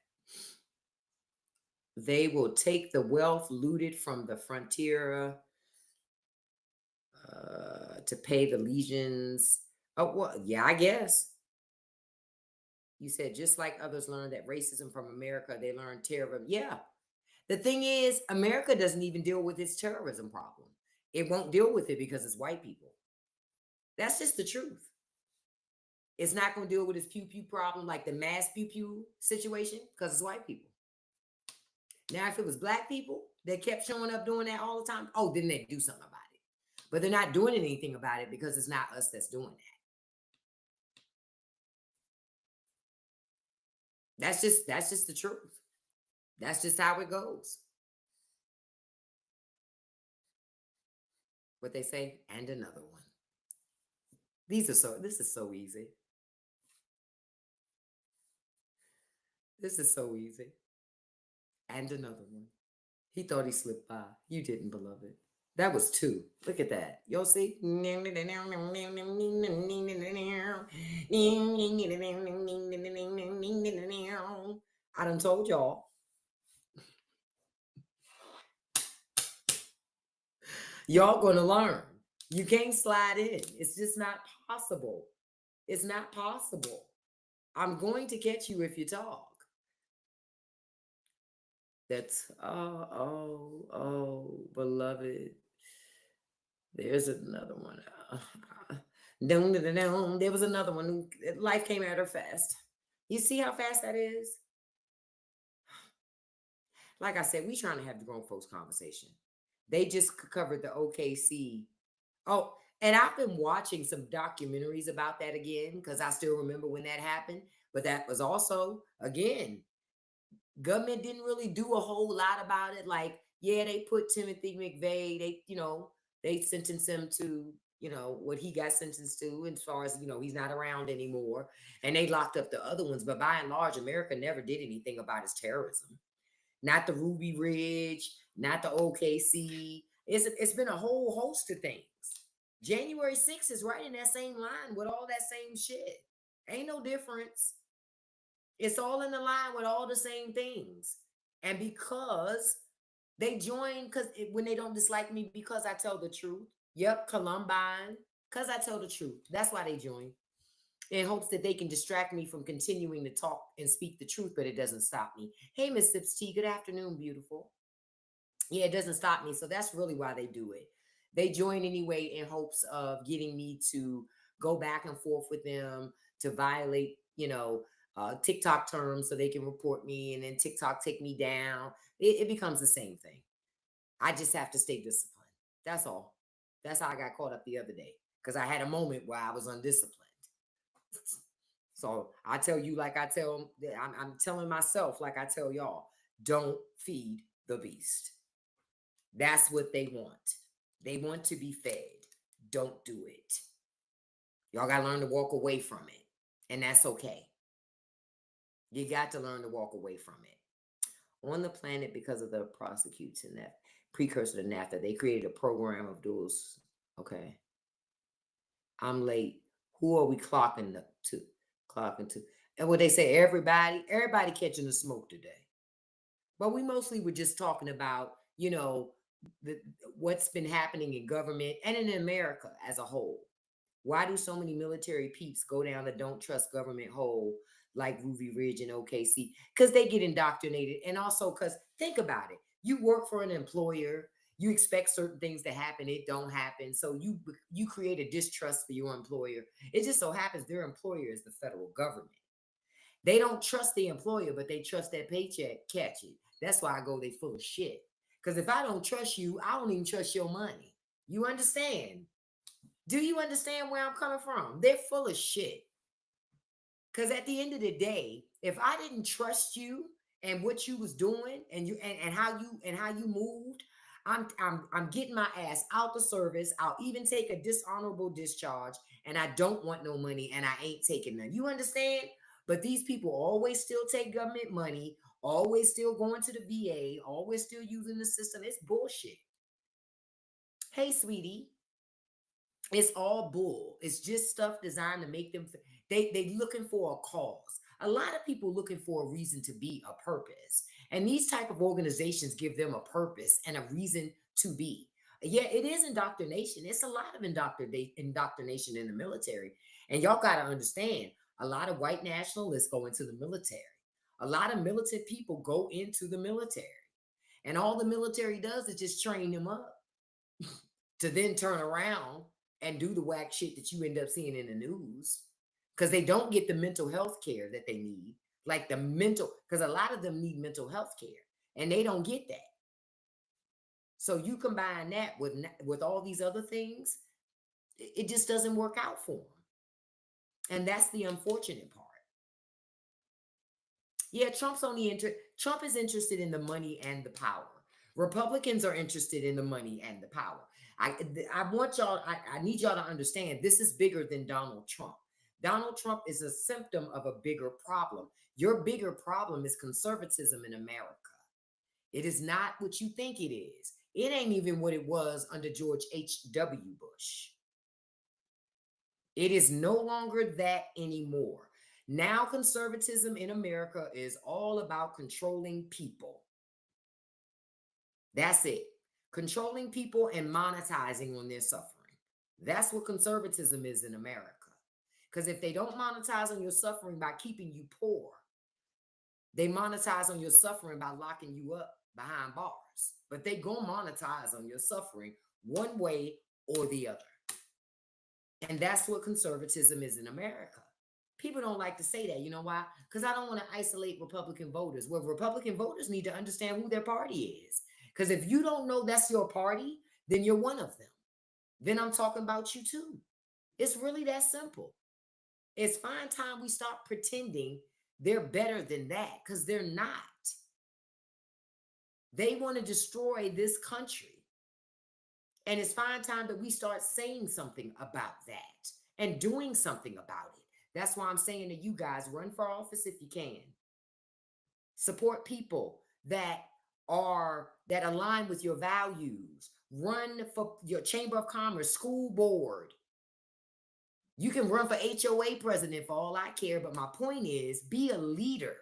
They will take the wealth looted from the frontier to pay the legions. Oh, well, yeah, I guess. You said just like others learned that racism from America, they learned terrorism. Yeah. The thing is, America doesn't even deal with its terrorism problem. It won't deal with it because it's white people. That's just the truth. It's not going to deal with its pew pew problem, like the mass pew pew situation, because it's white people. Now, if it was black people that kept showing up doing that all the time, oh, then they'd do something about it. But they're not doing anything about it because it's not us that's doing that. That's just the truth. That's just how it goes. What they say, and another one. This is so easy. This is so easy. And another one. He thought he slipped by. You didn't, beloved. That was two. Look at that. You'll see. I done told y'all. Y'all gonna learn. You can't slide in. It's just not possible. It's not possible. I'm going to catch you if you talk. That's beloved. There's another one. There was another one who life came at her fast. You see how fast that is? Like I said, we trying to have the grown folks conversation. They just covered the OKC. Oh, and I've been watching some documentaries about that again because I still remember when that happened. But that was also, again, government didn't really do a whole lot about it. Like, yeah, they put Timothy McVeigh, they sentenced him to, what he got sentenced to, as far as, he's not around anymore. And they locked up the other ones. But by and large, America never did anything about his terrorism. Not the Ruby Ridge, not the OKC. It's been a whole host of things. January 6th is right in that same line with all that same shit. Ain't no difference. It's all in the line with all the same things. And because they join, because when they don't dislike me because I tell the truth. Yep, Columbine, because I tell the truth. That's why they join. In hopes that they can distract me from continuing to talk and speak the truth, but it doesn't stop me. Hey, Miss Sips T, good afternoon, beautiful. Yeah, it doesn't stop me. So that's really why they do it. They join anyway in hopes of getting me to go back and forth with them, to violate, TikTok terms so they can report me, and then TikTok take me down. It becomes the same thing. I just have to stay disciplined. That's all. That's how I got caught up the other day because I had a moment where I was undisciplined. So I tell you, like I tell, I'm telling myself, like I tell y'all, don't feed the beast. That's what they want. They want to be fed. Don't do it. Y'all got to learn to walk away from it. And that's okay. You got to learn to walk away from it. On the planet, because of the prosecutes and that precursor to NAFTA, they created a program of duals. Okay. I'm late. Who are we clocking to? Clocking to. And what they say, everybody catching the smoke today. But we mostly were just talking about, the, what's been happening in government and in America as a whole. Why do so many military peeps go down the don't trust government hole like Ruby Ridge and OKC? Because they get indoctrinated. And also because think about it. You work for an employer, you expect certain things to happen, it don't happen. So you create a distrust for your employer. It just so happens their employer is the federal government. They don't trust the employer, but they trust that paycheck catch it. That's why I go, they full of shit. Because if I don't trust you, I don't even trust your money. You understand? Do you understand where I'm coming from? They're full of shit. Because at the end of the day, if I didn't trust you and what you was doing and you and how you moved. I'm getting my ass out the service. I'll even take a dishonorable discharge, and I don't want no money, and I ain't taking none. You understand? But these people always still take government money, always still going to the VA, always still using the system. It's bullshit. Hey, sweetie, it's all bull. It's just stuff designed to make them. They looking for a cause. A lot of people looking for a reason to be, a purpose, and these type of organizations give them a purpose and a reason to be. Yeah, it is indoctrination. It's a lot of indoctrination in the military, and y'all got to understand. A lot of white nationalists go into the military. A lot of militant people go into the military, and all the military does is just train them up to then turn around and do the whack shit that you end up seeing in the news because they don't get the mental health care that they need. Like the mental, because a lot of them need mental health care and they don't get that. So you combine that with all these other things, it just doesn't work out for them. And that's the unfortunate part. Yeah, Trump is interested in the money and the power. Republicans are interested in the money and the power. I need y'all to understand this is bigger than Donald Trump. Donald Trump is a symptom of a bigger problem. Your bigger problem is conservatism in America. It is not what you think it is. It ain't even what it was under George H.W. Bush. It is no longer that anymore. Now, conservatism in America is all about controlling people. That's it. Controlling people and monetizing on their suffering. That's what conservatism is in America. Because if they don't monetize on your suffering by keeping you poor, they monetize on your suffering by locking you up behind bars. But they go monetize on your suffering one way or the other. And that's what conservatism is in America. People don't like to say that. You know why? Because I don't want to isolate Republican voters. Well, Republican voters need to understand who their party is. Because if you don't know that's your party, then you're one of them. Then I'm talking about you too. It's really that simple. It's fine time we stop pretending they're better than that because they're not. They want to destroy this country. And it's fine time that we start saying something about that and doing something about it. That's why I'm saying to you guys, run for office if you can. Support people that align with your values. Run for your chamber of commerce, school board. You can run for HOA president for all I care, but my point is be a leader.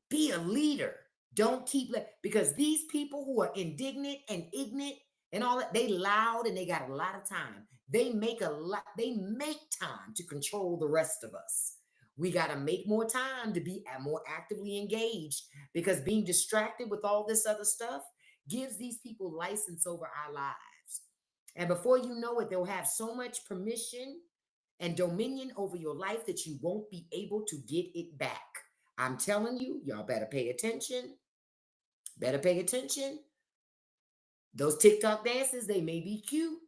Be a leader. Don't keep because these people who are indignant and ignorant and all that, they loud and they got a lot of time. They make time to control the rest of us. We got to make more time to be more actively engaged because being distracted with all this other stuff gives these people license over our lives. And before you know it, they'll have so much permission and dominion over your life that you won't be able to get it back. I'm telling you, y'all better pay attention. Better pay attention. Those TikTok dances, they may be cute,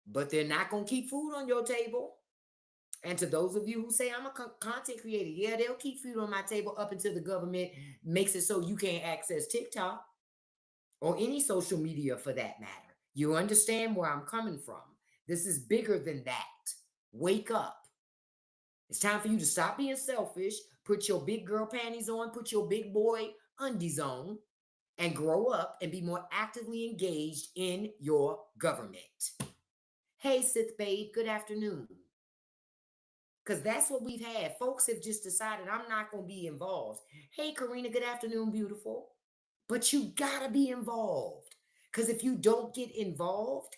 but they're not going to keep food on your table. And to those of you who say, I'm a content creator, yeah, they'll keep food on my table up until the government makes it so you can't access TikTok or any social media for that matter. You understand where I'm coming from. This is bigger than that. Wake up. It's time for you to stop being selfish, put your big girl panties on, put your big boy undies on, and grow up and be more actively engaged in your government. Hey, Sith Babe, good afternoon. Because that's what we've had. Folks have just decided I'm not going to be involved. Hey, Karina, good afternoon, beautiful. But you got to be involved. Because if you don't get involved,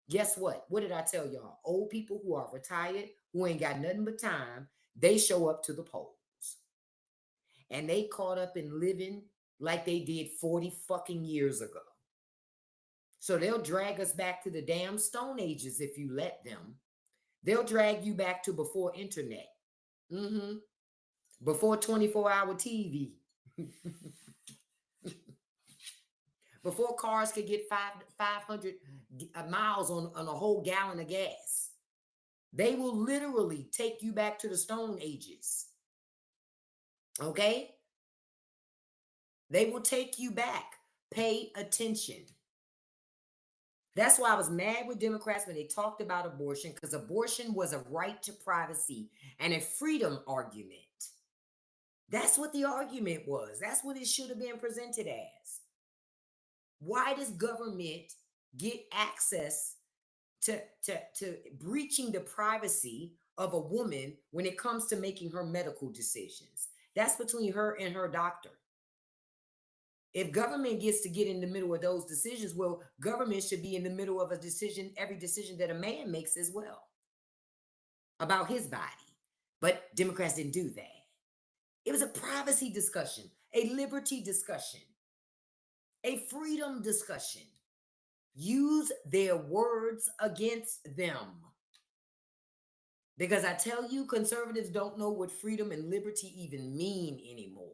guess what? What did I tell y'all? Old people who are retired, who ain't got nothing but time, they show up to the polls. And they caught up in living like they did 40 fucking years ago. So they'll drag us back to the damn Stone Ages if you let them. They'll drag you back to before internet. Before 24-hour TV. Before cars could get 500 miles on a whole gallon of gas. They will literally take you back to the Stone Ages. Okay? They will take you back. Pay attention. That's why I was mad with Democrats when they talked about abortion, because abortion was a right to privacy and a freedom argument. That's what the argument was. That's what it should have been presented as. Why does government get access to breaching the privacy of a woman when it comes to making her medical decisions? That's between her and her doctor. If government gets to get in the middle of those decisions, well, government should be in the middle of a decision, every decision that a man makes as well, about his body. But Democrats didn't do that. It was a privacy discussion, a liberty discussion, a freedom discussion. Use their words against them. Because I tell you, conservatives don't know what freedom and liberty even mean anymore.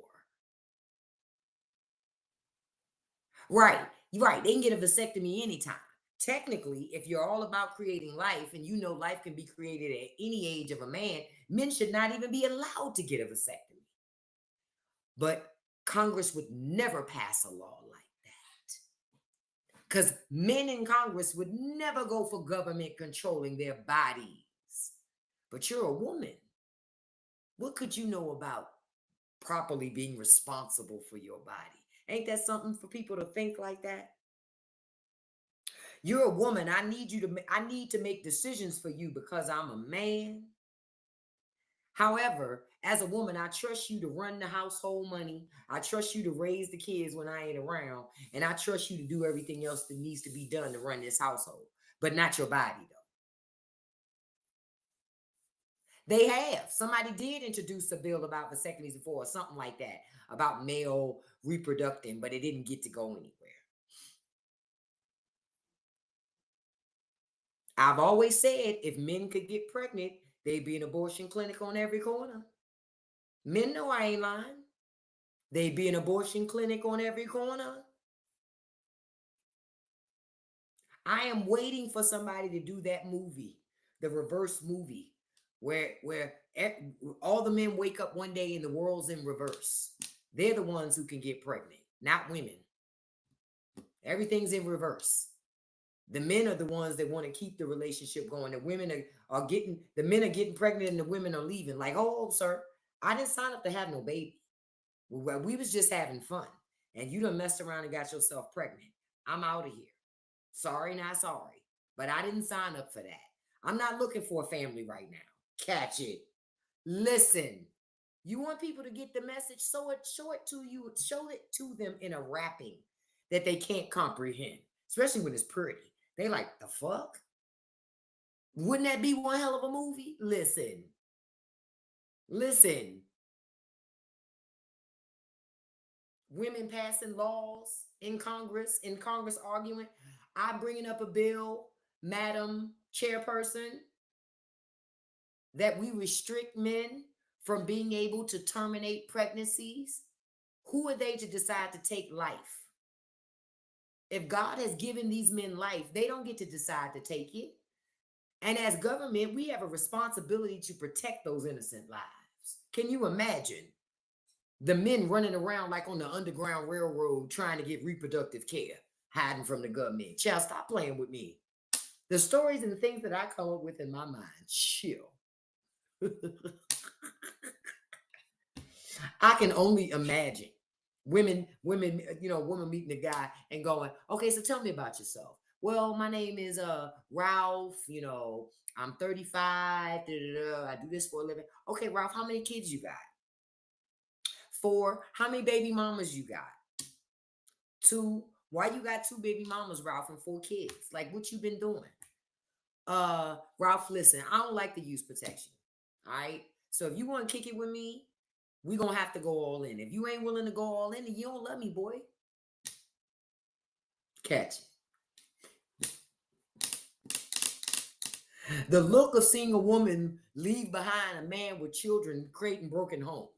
Right, right. They can get a vasectomy anytime. Technically, if you're all about creating life and you know life can be created at any age of a man, men should not even be allowed to get a vasectomy. But Congress would never pass a law like that. Because men in Congress would never go for government controlling their bodies. But you're a woman. What could you know about properly being responsible for your body? Ain't that something for people to think like that? You're a woman. I need to make decisions for you because I'm a man. However, as a woman, I trust you to run the household money. I trust you to raise the kids when I ain't around. And I trust you to do everything else that needs to be done to run this household, but not your body, though. They have. Somebody did introduce a bill about vasectomies before, or something like that, about male reproducting, but it didn't get to go anywhere. I've always said if men could get pregnant, they'd be an abortion clinic on every corner. Men know I ain't lying. They'd be an abortion clinic on every corner. I am waiting for somebody to do that movie, the reverse movie, where all the men wake up one day and the world's in reverse. They're the ones who can get pregnant, not women. Everything's in reverse. The men are the ones that want to keep the relationship going. The women are getting, the men are getting pregnant and the women are leaving. Like, oh, sir, I didn't sign up to have no baby. Well, we was just having fun. And you done messed around and got yourself pregnant. I'm out of here. Sorry, not sorry. But I didn't sign up for that. I'm not looking for a family right now. Catch it. Listen. You want people to get the message, show it to you, show it to them in a wrapping that they can't comprehend, especially when it's pretty. They like, the fuck? Wouldn't that be one hell of a movie? Listen. Listen. Women passing laws in Congress arguing. I bringing up a bill, Madam Chairperson, that we restrict men from being able to terminate pregnancies. Who are they to decide to take life? If God has given these men life, they don't get to decide to take it. And as government, we have a responsibility to protect those innocent lives. Can you imagine the men running around like on the Underground Railroad trying to get reproductive care, hiding from the government? Child, stop playing with me. The stories and the things that I come up with in my mind, chill. I can only imagine women, women meeting a guy and going, okay, so tell me about yourself. Well, my name is Ralph, I'm 35, I do this for a living. Okay, Ralph, how many kids you got? 4. How many baby mamas you got? 2. Why you got 2 baby mamas, Ralph, and 4 kids? Like, what you been doing? Ralph, listen, I don't like to use protection. All right. So if you want to kick it with me, we're going to have to go all in. If you ain't willing to go all in, then you don't love me, boy. Catch it. The look of seeing a woman leave behind a man with children creating broken homes.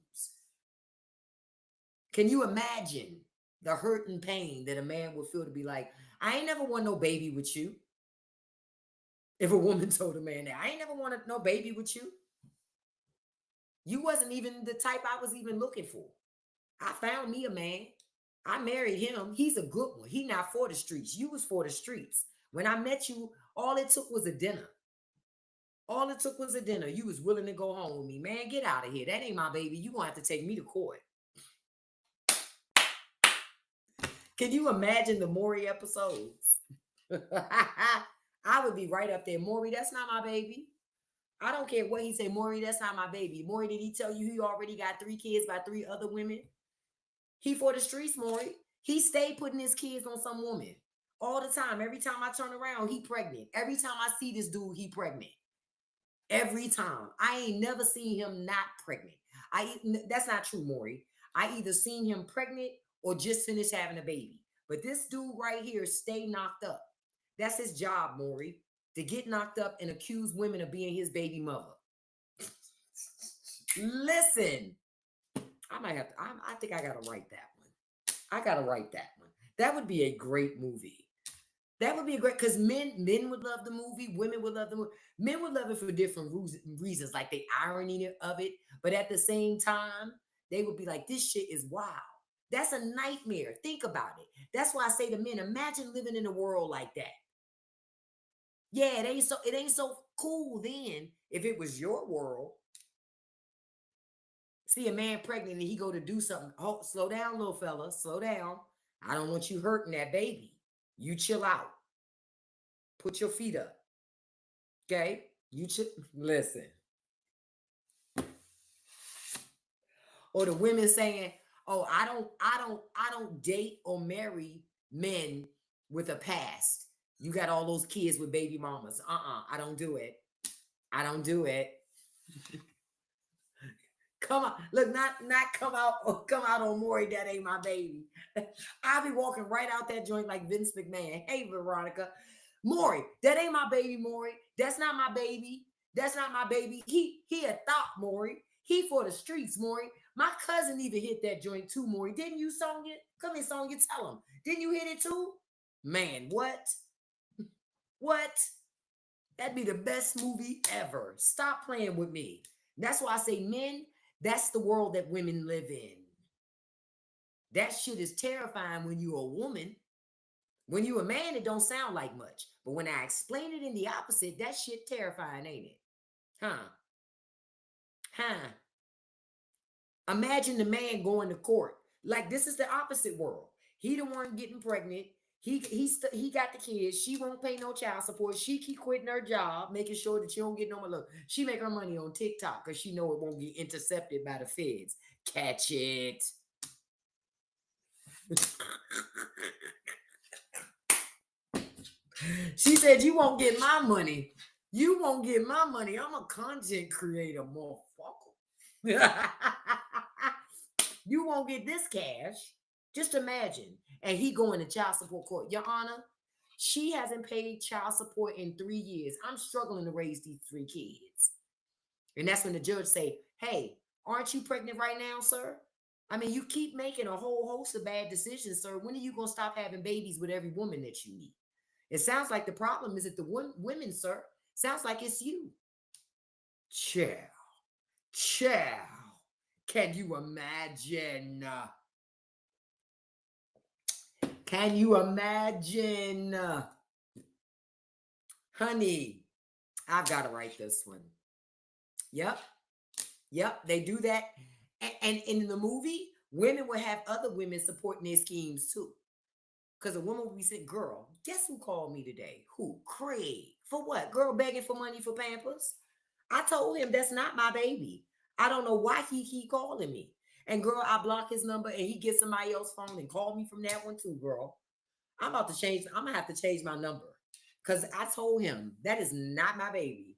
Can you imagine the hurt and pain that a man would feel to be like, I ain't never want no baby with you? If a woman told a man that, I ain't never wanted no baby with you. You wasn't even the type I was even looking for. I found me a man. I married him. He's a good one. He not for the streets. You was for the streets. When I met you, all it took was a dinner. All it took was a dinner. You was willing to go home with me. Man, get out of here. That ain't my baby. You gonna have to take me to court. Can you imagine the Maury episodes? I would be right up there. Maury, that's not my baby. I don't care what he say. Maury, that's not my baby. Maury, did he tell you he already got 3 kids by 3 other women? He for the streets, Maury. He stayed putting his kids on some woman all the time. Every time I turn around, he pregnant. Every time I see this dude, he pregnant. Every time. I ain't never seen him not pregnant. That's not true, Maury. I either seen him pregnant or just finished having a baby. But this dude right here stay knocked up. That's his job, Maury, to get knocked up and accuse women of being his baby mother. Listen, I might have to. I think I gotta write that one. I gotta write that one. That would be a great movie. That would be a great because men would love the movie, women would love the movie. Men would love it for different reasons, like the irony of it. But at the same time, they would be like, "This shit is wild." That's a nightmare. Think about it. That's why I say to men, imagine living in a world like that. Yeah, it ain't so cool then if it was your world. See a man pregnant and he go to do something. Oh, slow down, little fella. Slow down. I don't want you hurting that baby. You chill out. Put your feet up. Okay? You chill. Listen. Or the women saying, "Oh, I don't date or marry men with a past. You got all those kids with baby mamas. I don't do it. I don't do it." Come on, look, not come out on Maury. That ain't my baby. I'll be walking right out that joint like Vince McMahon. Hey, Veronica, Maury, that ain't my baby, Maury. That's not my baby. That's not my baby. He a thought, Maury. He for the streets, Maury. My cousin even hit that joint too, Maury. Didn't you song it? Come here, song it. Tell him. Didn't you hit it too? Man, what? What? That'd be the best movie ever. Stop playing with me. That's why I say men, that's the world that women live in. That shit is terrifying when you're a woman. When you're a man, it don't sound like much. But when I explain it in the opposite, that shit terrifying, ain't it? Huh? Huh? Imagine the man going to court. Like this is the opposite world. He the one getting pregnant. He got the kids. She won't pay no child support. She keep quitting her job, making sure that she don't get no more. Look, she make her money on TikTok because she know it won't get intercepted by the feds. Catch it. She said, "You won't get my money. You won't get my money. I'm a content creator, motherfucker." You won't get this cash. Just imagine. And he going to child support court. Your Honor, she hasn't paid child support in 3 years. I'm struggling to raise these 3 kids. And that's when the judge say, "Hey, aren't you pregnant right now, sir? I mean, you keep making a whole host of bad decisions, sir. When are you going to stop having babies with every woman that you meet? It sounds like the problem is that the women, sir. Sounds like it's you." Chill. Chill. Can you imagine? Can you imagine? Honey, I've got to write this one. Yep. Yep. They do that. And in the movie, women will have other women supporting their schemes too. Because a woman will be saying, "Girl, guess who called me today? Who? Craig. For what? Girl begging for money for Pampers?" I told him that's not my baby. I don't know why he keep calling me. And girl, I block his number and he gets somebody else's phone and call me from that one too, girl. I'm about to change. I'm gonna have to change my number. Cause I told him that is not my baby.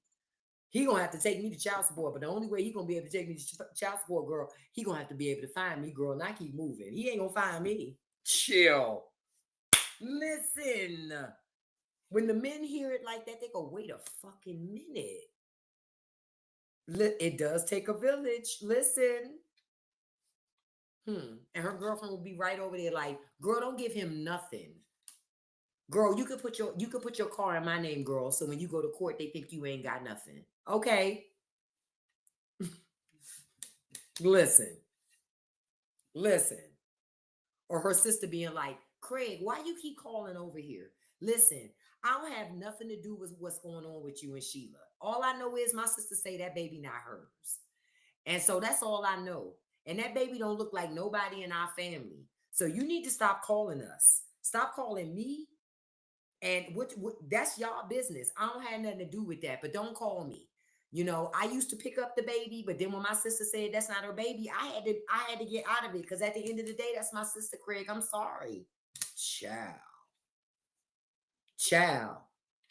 He gonna have to take me to child support, but the only way he gonna be able to take me to child support, girl, he gonna have to be able to find me, girl, and I keep moving. He ain't gonna find me. Chill. Listen. When the men hear it like that, they go, "Wait a fucking minute." It does take a village. Listen. And her girlfriend will be right over there, like, "Girl, don't give him nothing. Girl, you could put your car in my name, girl. So when you go to court, they think you ain't got nothing." Okay. Listen. Listen. Or her sister being like, Craig, why you keep calling over here? Listen, I don't have nothing to do with what's going on with you and Sheila. All I know is my sister say that baby not hers. And so that's all I know. And that baby don't look like nobody in our family. So you need to stop calling us. Stop calling me. And what that's y'all business. I don't have nothing to do with that. But don't call me. You know, I used to pick up the baby, but then when my sister said that's not her baby, I had to get out of it because at the end of the day, that's my sister, Craig. I'm sorry. Child. Child.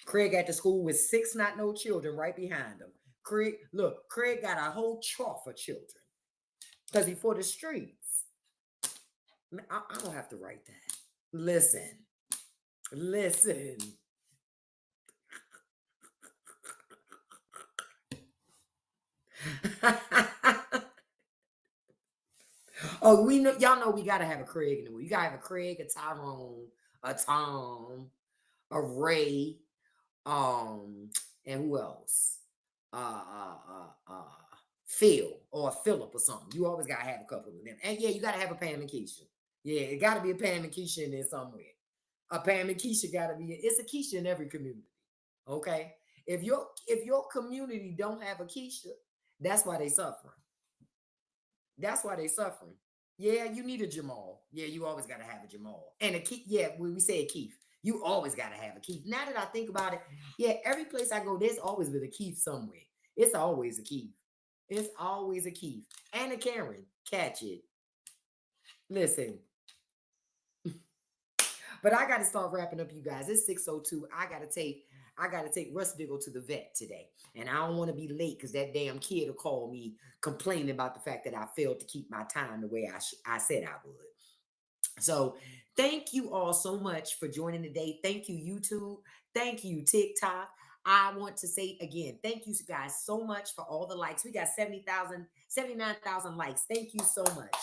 Craig at the school with six not no children right behind him. Craig, look, Craig got a whole trough of children because he for the streets. I don't have to write that. Listen, listen. Oh, we know y'all know we gotta have a Craig in the movie. You gotta have a Craig, a Tyrone, a Tom, a Ray, um, and who else? Uh, uh, Phil or Philip or something. You always gotta have a couple of them. And yeah, you gotta have a Pam and Keisha. Yeah, it gotta be a Pam and Keisha in there somewhere. A Pam and Keisha gotta be. It's a Keisha in every community. Okay, if your community don't have a Keisha, that's why they suffering. That's why they suffering. Yeah, you need a Jamal. Yeah, you always gotta have a Jamal and a Keith. Yeah, when we say a Keith, you always gotta have a Keith. Now that I think about it, yeah, every place I go, there's always been a Keith somewhere. It's always a Keith. It's always a Keith and a Karen. Catch it. Listen, but I got to start wrapping up, you guys. It's 6:02. I gotta take Russ Diggle to the vet today. And I don't want to be late because that damn kid will call me complaining about the fact that I failed to keep my time the way I said I would. So thank you all so much for joining today. Thank you, YouTube. Thank you, TikTok. I want to say again, thank you guys so much for all the likes. We got 70,000, 79,000 likes. Thank you so much.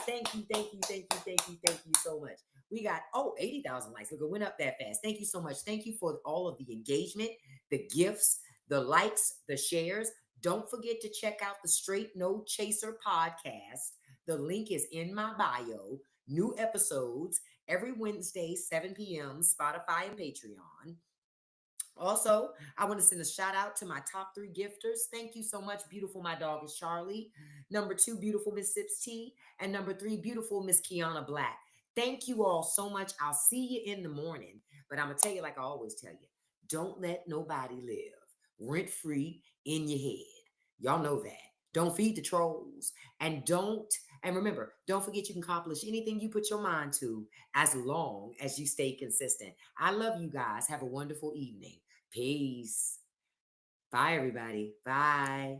Thank you, thank you, thank you, thank you, thank you so much. We got 80,000 likes. Look, it went up that fast. Thank you so much. Thank you for all of the engagement, the gifts, the likes, the shares. Don't forget to check out the Straight No Chaser podcast. The link is in my bio. New episodes every Wednesday, 7 p.m., Spotify and Patreon. Also, I want to send a shout out to my top three gifters. Thank you so much. Beautiful, my dog is Charlie. Number two, beautiful Miss Sips T. And number three, beautiful Miss Kiana Black. Thank you all so much. I'll see you in the morning. But I'm going to tell you, like I always tell you, don't let nobody live rent free in your head. Y'all know that. Don't feed the trolls. And remember, don't forget you can accomplish anything you put your mind to as long as you stay consistent. I love you guys. Have a wonderful evening. Peace. Bye, everybody. Bye.